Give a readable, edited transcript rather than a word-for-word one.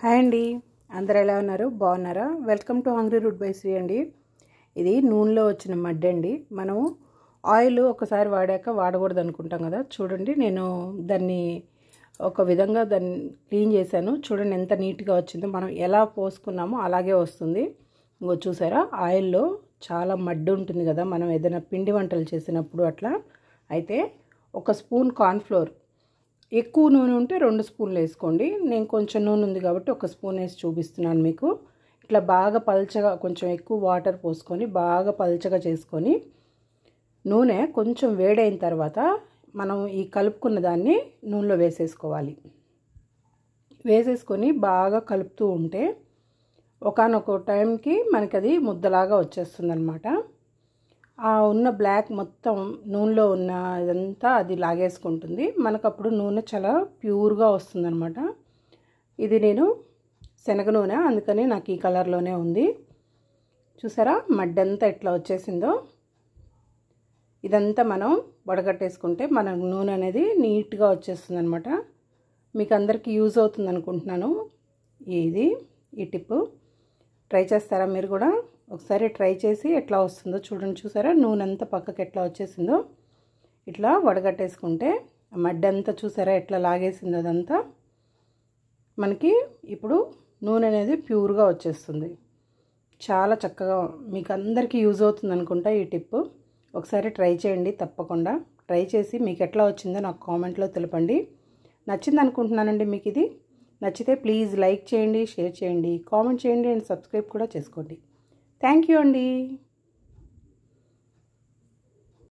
Hi అండి, అందరు ఎలా ఉన్నారు? బాగున్నారా? Welcome to hungry root by Sri అండి. ఇది నూనెలో వచ్చిన మడ్డి అండి. మనం ఆయిల్ ఒకసారి వాడాక వాడకూడదు అనుకుంటాం కదా. చూడండి, నేను దాన్ని ఒక విధంగా దాన్ని క్లీన్ చేశాను. చూడండి ఎంత నీట్గా వచ్చిందో. మనం ఎలా పోసుకున్నామో అలాగే వస్తుంది. ఇంకో చూసారా, ఆయిల్లో చాలా మడ్డి ఉంటుంది కదా, మనం ఏదైనా పిండి వంటలు చేసినప్పుడు అట్లా. అయితే ఒక స్పూన్ కార్న్ఫ్లోర్, ఎక్కువ నూనె ఉంటే 2 స్పూన్లు వేసుకోండి. నేను కొంచెం నూనె ఉంది కాబట్టి 1 స్పూన్ వేసి చూపిస్తున్నాను మీకు. ఇట్లా బాగా పల్చగా, కొంచెం ఎక్కువ వాటర్ పోసుకొని బాగా పల్చగా చేసుకొని, నూనె కొంచెం వేడైన తర్వాత మనం ఈ కలుపుకున్న దాన్ని నూనెలో వేసేసుకోవాలి. వేసేసుకొని బాగా కలుపుతూ ఉంటే ఒకానొక టైంకి మనకి అది ముద్దలాగా వచ్చేస్తుంది అనమాట. ఆ ఉన్న బ్లాక్ మొత్తం నూనెలో ఉన్న ఇదంతా అది లాగేసుకుంటుంది. మనకు అప్పుడు నూనె చాలా ప్యూర్గా వస్తుందన్నమాట. ఇది నేను శనగ నూనె, అందుకని నాకు ఈ కలర్లోనే ఉంది. చూసారా మడ్డంతా ఎట్లా వచ్చేసిందో. ఇదంతా మనం వడగట్టేసుకుంటే మన నూనె అనేది నీట్గా వచ్చేస్తుంది అనమాట. మీకు అందరికీ యూజ్ అవుతుంది అనుకుంటున్నాను ఈ టిప్. ట్రై చేస్తారా మీరు కూడా? ఒకసారి ట్రై చేసి ఎట్లా వస్తుందో చూడండి. చూసారా నూనె అంతా పక్కకి ఎట్లా వచ్చేసిందో. ఇట్లా వడగట్టేసుకుంటే మడ్డి అంతా చూసారా ఎట్లా లాగేసిందో. అదంతా మనకి ఇప్పుడు నూనె అనేది ప్యూర్గా వచ్చేస్తుంది. చాలా చక్కగా మీకు అందరికీ యూజ్ అవుతుంది అనుకుంటా ఈ టిప్. ఒకసారి ట్రై చేయండి తప్పకుండా. ట్రై చేసి మీకు ఎట్లా వచ్చిందో నాకు కామెంట్లో తెలపండి. నచ్చింది అనుకుంటున్నానండి మీకు ఇది. నచ్చితే ప్లీజ్ లైక్ చేయండి, షేర్ చేయండి, కామెంట్ చేయండి అండ్ సబ్స్క్రైబ్ కూడా చేసుకోండి. థ్యాంక్ యూ అండి.